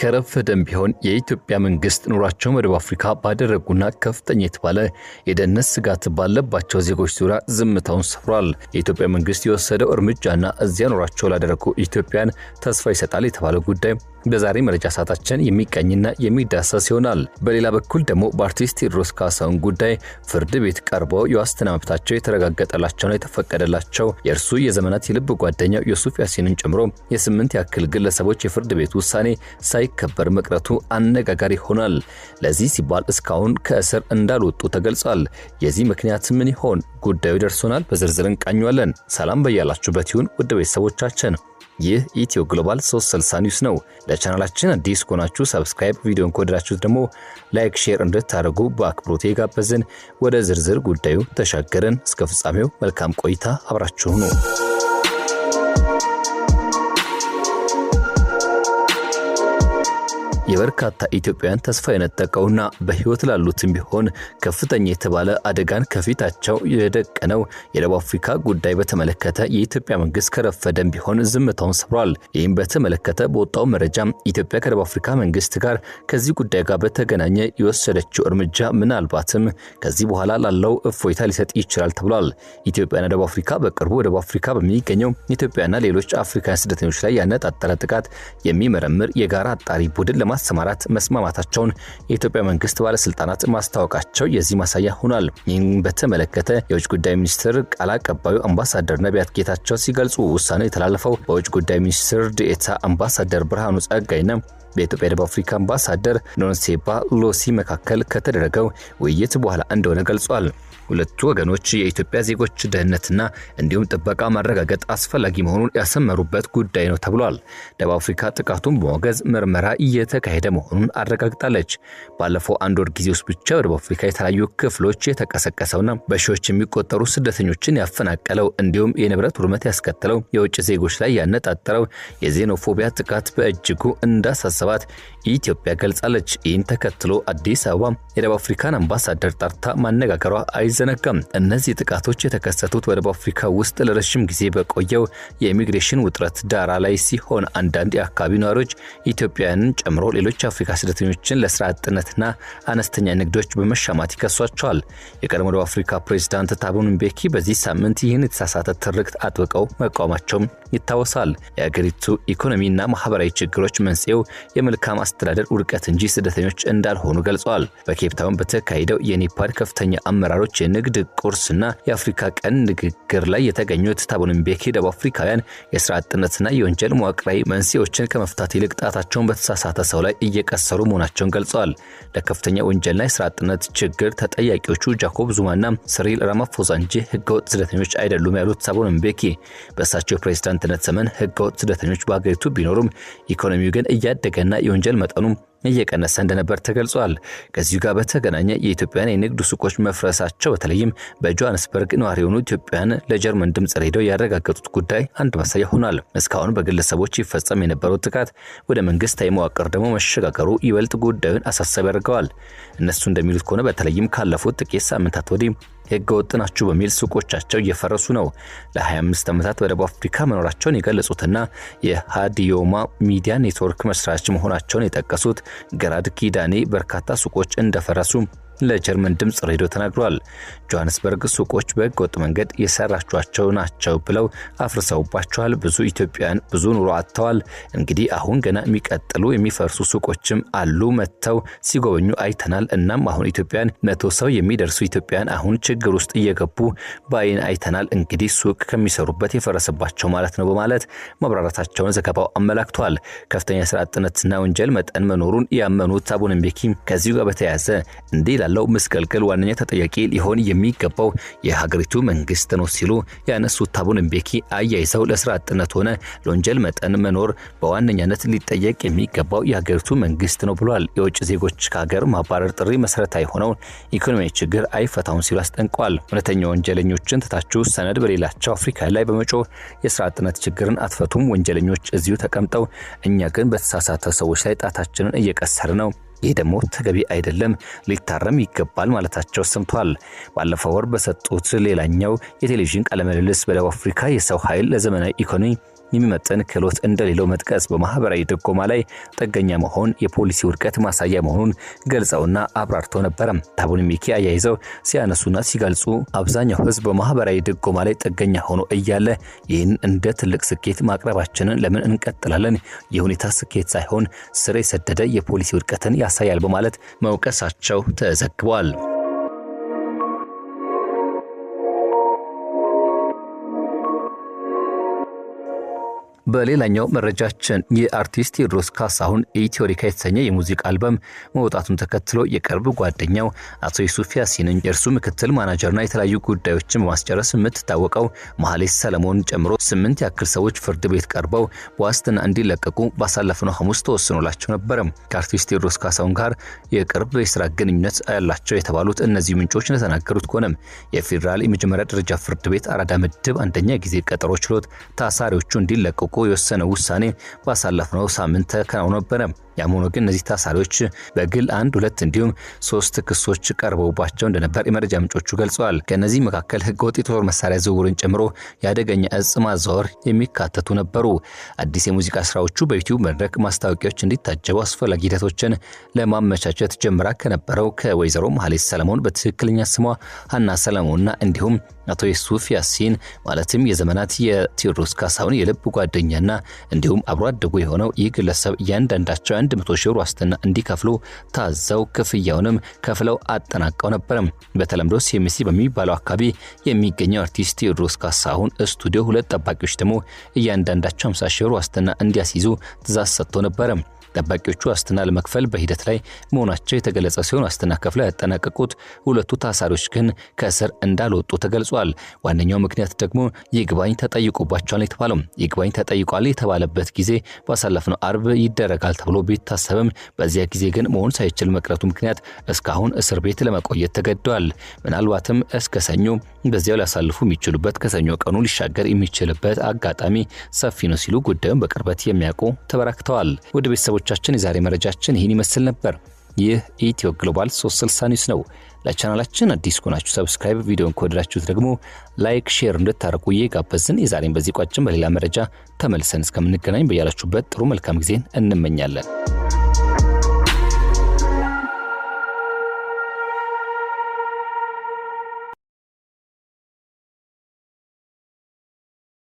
ከረፈደም ቢሆን የኢትዮጵያ መንግስት ኑሯቸውን ወደ አፍሪካ ባደረጉና ከፍተኛ የተባለ የደህንነት ስጋት ባለባቸው ዜጎች ዙሪያ ዝምታውን ሰፍሯል። የኢትዮጵያ መንግስት የወሰደው እርምጃና እዚያ ኑሯቸው ላደረጉ ኢትዮጵያን ተስፋ ይሰጣል የተባለው ጉዳይ በዛሬ መረጃ ሰዓታችን የሚቀኝና የሚዳሰስ ይሆናል። በሌላ በኩል ደግሞ በአርቲስት ቴዎድሮስ ካሳሁን ጉዳይ ፍርድ ቤት ቀርበው የዋስትና መብታቸው የተረጋገጠላቸውና የተፈቀደላቸው የእርሱ የዘመናት የልብ ጓደኛው ዮሱፍ ያሲንን ጨምሮ የ8 ያክል ግለሰቦች የፍርድ ቤት ውሳኔ ሳይከበር መቅረቱ አነጋጋሪ ሆኗል። ለዚህ ሲባል እስካሁን ከእስር እንዳልወጡ ተገልጿል። የዚህ ምክንያት ምን ይሆን? ጉዳዩ ደርሶናል፣ በዝርዝር እንቃኘዋለን። ሰላም በያላችሁበት ይሁን ውድ ቤተሰቦቻችን። ይህ ኢትዮ ግሎባል 360 ኒውስ ነው። ለቻናላችን አዲስ ከሆናችሁ ሰብስክራይብ፣ ቪዲዮን ከወደዳችሁት ደግሞ ላይክ፣ ሼር እንድታደርጉ በአክብሮት ጋበዝን። ወደ ዝርዝር ጉዳዩ ተሻገርን። እስከ ፍጻሜው መልካም ቆይታ አብራችሁ ሁኑ። የበርካታ ኢትዮጵያውያን ተስፋ የነጠቀውና በህይወት ላሉትም ቢሆን ከፍተኛ የተባለ አደጋን ከፊታቸው የደቀነው የደቡብ አፍሪካ ጉዳይ በተመለከተ የኢትዮጵያ መንግስት ከረፈደም ቢሆን ዝምታውን ሰብሯል። ይህም በተመለከተ በወጣው መረጃ ኢትዮጵያ ከደቡብ አፍሪካ መንግስት ጋር ከዚህ ጉዳይ ጋር በተገናኘ የወሰደችው እርምጃ ምናልባትም ከዚህ በኋላ ላለው እፎይታ ሊሰጥ ይችላል ተብሏል። ኢትዮጵያና ደቡብ አፍሪካ በቅርቡ ደቡብ አፍሪካ በሚገኘው ኢትዮጵያና ሌሎች አፍሪካውያን ስደተኞች ላይ ያነጣጠረ ጥቃት የሚመረምር የጋራ አጣሪ ቡድን ማሰማራት መስማማታቸውን የኢትዮጵያ መንግስት ባለስልጣናት ማስታወቃቸው የዚህ ማሳያ ሆኗል። ይህን በተመለከተ የውጭ ጉዳይ ሚኒስትር ቃል አቀባዩ አምባሳደር ነቢያት ጌታቸው ሲገልጹ ውሳኔው የተላለፈው በውጭ ጉዳይ ሚኒስትር ዴኤታ አምባሳደር ብርሃኑ ጸጋይና በኢትዮጵያ ደቡብ አፍሪካ አምባሳደር ኖንሴባ ሎሲ መካከል ከተደረገው ውይይት በኋላ እንደሆነ ገልጿል። ሁለቱ ወገኖች የኢትዮጵያ ዜጎች ደህንነትና እንዲሁም ጥበቃ ማረጋገጥ አስፈላጊ መሆኑን ያሰመሩበት ጉዳይ ነው ተብሏል። ደቡብ አፍሪካ ጥቃቱን በመወገዝ ምርመራ እየተካሄደ መሆኑን አረጋግጣለች። ባለፈው አንድ ወር ጊዜ ውስጥ ብቻ በደቡብ አፍሪካ የተለያዩ ክፍሎች የተቀሰቀሰውና በሺዎች የሚቆጠሩ ስደተኞችን ያፈናቀለው እንዲሁም የንብረት ውድመት ያስከተለው የውጭ ዜጎች ላይ ያነጣጠረው የዜኖፎቢያ ጥቃት በእጅጉ እንዳሳሰባት ኢትዮጵያ ገልጻለች። ይህን ተከትሎ አዲስ አበባ የደቡብ አፍሪካን አምባሳደር ጠርታ ማነጋገሯ አይዘነጋም። እነዚህ ጥቃቶች የተከሰቱት በደቡብ አፍሪካ ውስጥ ለረጅም ጊዜ በቆየው የኢሚግሬሽን ውጥረት ዳራ ላይ ሲሆን አንዳንድ የአካባቢው ነዋሪዎች ኢትዮጵያውያንን ጨምሮ ሌሎች አፍሪካ ስደተኞችን ለስራ አጥነትና አነስተኛ ንግዶች በመሻማት ይከሷቸዋል። የቀድሞ ደቡብ አፍሪካ ፕሬዝዳንት ታቦ ምቤኪ በዚህ ሳምንት ይህን የተሳሳተ ትርክት አጥብቀው መቃወማቸውም ይታወሳል። የአገሪቱ ኢኮኖሚና ማህበራዊ ችግሮች መንስኤው የመልካም አስተዳደር ውድቀት እንጂ ስደተኞች እንዳልሆኑ ገልጸዋል። በኬፕታውን በተካሄደው የኔፓድ ከፍተኛ አመራሮች የንግድ ቁርስና የአፍሪካ ቀን ንግግር ላይ የተገኙት ታቦ ምቤኪ ደቡብ አፍሪካውያን የስራ አጥነትና የወንጀል መዋቅራዊ መንስኤዎችን ከመፍታት ይልቅ ጣታቸውን በተሳሳተ ሰው ላይ እየቀሰሩ መሆናቸውን ገልጸዋል። ለከፍተኛ ወንጀልና የስራ አጥነት ችግር ተጠያቂዎቹ ጃኮብ ዙማና ሲሪል ራማፎዛ እንጂ ህገወጥ ስደተኞች አይደሉም ያሉት ታቦ ምቤኪ በእሳቸው ፕሬዝዳንትነት ዘመን ህገወጥ ስደተኞች በአገሪቱ ቢኖሩም ኢኮኖሚው ግን እያደገና የወንጀል መጠኑም እየቀነሰ እንደነበር ተገልጿል። ከዚሁ ጋር በተገናኘ የኢትዮጵያን የንግድ ሱቆች መፍረሳቸው በተለይም በጆሃንስበርግ ነዋሪ የሆኑ ኢትዮጵያን ለጀርመን ድምጽ ሬዲዮ ያረጋገጡት ጉዳይ አንድ ማሳያ ሆኗል። እስካሁን በግለሰቦች ይፈጸም የነበረው ጥቃት ወደ መንግስታዊ መዋቅር ደግሞ መሸጋገሩ ይበልጥ ጉዳዩን አሳሳቢ ያደርገዋል። እነሱ እንደሚሉት ከሆነ በተለይም ካለፉት ጥቂት ሳምንታት ወዲህ ህገወጥ ናችሁ በሚል ሱቆቻቸው እየፈረሱ ነው። ለ25 ዓመታት በደቡብ አፍሪካ መኖራቸውን የገለጹትና የሃዲዮማ ሚዲያ ኔትወርክ መስራች መሆናቸውን የጠቀሱት ገራድ ኪዳኔ በርካታ ሱቆች እንደፈረሱ ለጀርመን ድምጽ ሬዲዮ ተናግሯል። ጆሃንስበርግ ሱቆች በህገወጥ መንገድ የሰራቿቸው ናቸው ብለው አፍርሰውባቸዋል። ብዙ ኢትዮጵያውያን ብዙ ኑሮ አጥተዋል። እንግዲህ አሁን ገና የሚቀጥሉ የሚፈርሱ ሱቆችም አሉ። መተው ሲጎበኙ አይተናል። እናም አሁን ኢትዮጵያውያን 100 ሰው የሚደርሱ ኢትዮጵያውያን አሁን ችግር ውስጥ እየገቡ በአይን አይተናል። እንግዲህ ሱቅ ከሚሰሩበት የፈረሰባቸው ማለት ነው በማለት ማብራራታቸውን ዘገባው አመላክቷል። ከፍተኛ ስራ አጥነትና ወንጀል መጠን መኖሩን ያመኑት ታቦ ምቤኪ ከዚሁ ጋር በተያያዘ እንዲህ ላለው መስቀልቅል ዋነኛ ተጠያቂ ሊሆን የሚገባው የሀገሪቱ መንግስት ነው ሲሉ ያነሱት ታቦ ምቤኪ አያይዘው ለስራ አጥነት ሆነ ለወንጀል መጠን መኖር በዋነኛነት ሊጠየቅ የሚገባው የሀገሪቱ መንግስት ነው ብሏል። የውጭ ዜጎች ከሀገር ማባረር ጥሪ መሰረታዊ ሆነው ኢኮኖሚያዊ ችግር አይፈታውን ሲሉ አስጠንቀዋል። እውነተኛ ወንጀለኞችን ትታችሁ ሰነድ በሌላቸው አፍሪካ ላይ በመጮህ የስራ አጥነት ችግርን አትፈቱም። ወንጀለኞች እዚሁ ተቀምጠው እኛ ግን በተሳሳተ ሰዎች ላይ ጣታችንን እየቀሰር ነው። ይህ ደግሞ ተገቢ አይደለም፣ ሊታረም ይገባል ማለታቸው ሰምቷል። ባለፈው ወር በሰጡት ሌላኛው የቴሌቪዥን ቃለ ምልልስ በደቡብ አፍሪካ የሰው ኃይል ለዘመናዊ ኢኮኖሚ የሚመጥን ክህሎት እንደሌለው መጥቀስ በማህበራዊ ድጎማ ላይ ጥገኛ መሆን የፖሊሲ ውድቀት ማሳያ መሆኑን ገልጸውና አብራርተው ነበር። ታቦኒ ሚኪ አያይዘው ሲያነሱና ሲገልጹ አብዛኛው ህዝብ በማህበራዊ ድጎማ ላይ ጥገኛ ሆኖ እያለ ይህን እንደ ትልቅ ስኬት ማቅረባችንን ለምን እንቀጥላለን? የሁኔታ ስኬት ሳይሆን ስር የሰደደ የፖሊሲ ውድቀትን ያሳያል በማለት መውቀሳቸው ተዘግቧል። በሌላኛው መረጃችን የአርቲስት ቴዎድሮስ ካሳሁን ኢትዮሪካ የተሰኘ የሙዚቃ አልበም መውጣቱን ተከትሎ የቅርብ ጓደኛው አቶ ዩሱፍ ያሲንን የእርሱ ምክትል ማናጀርና የተለያዩ ጉዳዮችን በማስጨረስ የምትታወቀው መሐሌት ሰለሞን ጨምሮ 8 ያክል ሰዎች ፍርድ ቤት ቀርበው በዋስትና እንዲለቀቁ ባሳለፍነው ሐሙስ ተወስኖላቸው ነበር። ከአርቲስት ቴዎድሮስ ካሳሁን ጋር የቅርብ የስራ ግንኙነት ያላቸው የተባሉት እነዚህ ምንጮች እንደተናገሩት ከሆነ የፌዴራል የመጀመሪያ ደረጃ ፍርድ ቤት አራዳ ምድብ አንደኛ ጊዜ ቀጠሮ ችሎት ታሳሪዎቹ እንዲለቀቁ የወሰነው ውሳኔ ባሳለፍነው ሳምንት ተከናውኖ ነበር። ያም ሆኖ ግን እነዚህ ታሳሪዎች በግል 1፣ 2 እንዲሁም 3 ክሶች ቀርበውባቸው እንደነበር የመረጃ ምንጮቹ ገልጸዋል። ከነዚህ መካከል ህገወጥ የጦር መሳሪያ ዝውውርን ጨምሮ የአደገኛ እጽ ማዛወር የሚካተቱ ነበሩ። አዲስ የሙዚቃ ስራዎቹ በዩቲዩብ መድረክ ማስታወቂያዎች እንዲታጀቡ አስፈላጊ ሂደቶችን ለማመቻቸት ጀምራ ከነበረው ከወይዘሮ መሐሌት ሰለሞን በትክክለኛ ስሟ ሀና ሰለሞንና እንዲሁም አቶ ዩሱፍ ያሲን ማለትም የዘመናት የቴዎድሮስ ካሳሁን የልብ ጓደኛና እንዲሁም አብሮ አደጉ የሆነው ይህ ግለሰብ እያንዳንዳቸው 100 ሺህ ብር ዋስትና እንዲከፍሉ ታዘው ክፍያውንም ከፍለው አጠናቀው ነበር። በተለምዶ ሲኤምሲ በሚባለው አካባቢ የሚገኘው አርቲስት ቴዎድሮስ ካሳሁን ስቱዲዮ 2 ጠባቂዎች ደግሞ እያንዳንዳቸው 50 ሺህ ብር ዋስትና እንዲያስይዙ ትዕዛዝ ሰጥቶ ነበር። ጠባቂዎቹ ዋስትና ለመክፈል በሂደት ላይ መሆናቸው የተገለጸ ሲሆን ዋስትና ከፍለው ያጠናቀቁት ሁለቱ ታሳሪዎች ግን ከእስር እንዳልወጡ ተገልጿል። ዋነኛው ምክንያት ደግሞ ይግባኝ ተጠይቆባቸዋል የተባለው ይግባኝ ተጠይቋል የተባለበት ጊዜ ባሳለፍነው አርብ ይደረጋል ተብሎ ቢታሰብም በዚያ ጊዜ ግን መሆን ሳይችል መቅረቱ ምክንያት እስካሁን እስር ቤት ለመቆየት ተገደዋል። ምናልባትም እስከ ሰኞ በዚያው ሊያሳልፉ የሚችሉበት ከሰኞ ቀኑ ሊሻገር የሚችልበት አጋጣሚ ሰፊ ነው ሲሉ ጉዳዩን በቅርበት የሚያውቁ ተበራክተዋል። ወደ ቤተሰቦቻችን የዛሬ መረጃችን ይህን ይመስል ነበር። ይህ ኢትዮ ግሎባል 360 ኒውስ ነው። ለቻናላችን አዲስ ከሆናችሁ ሰብስክራይብ፣ ቪዲዮን ከወደዳችሁት ደግሞ ላይክ፣ ሼር እንድታደርጉ እየጋበዝን የዛሬን በዚህ ቋጭን በሌላ መረጃ ተመልሰን እስከምንገናኝ በያላችሁበት ጥሩ መልካም ጊዜን እንመኛለን።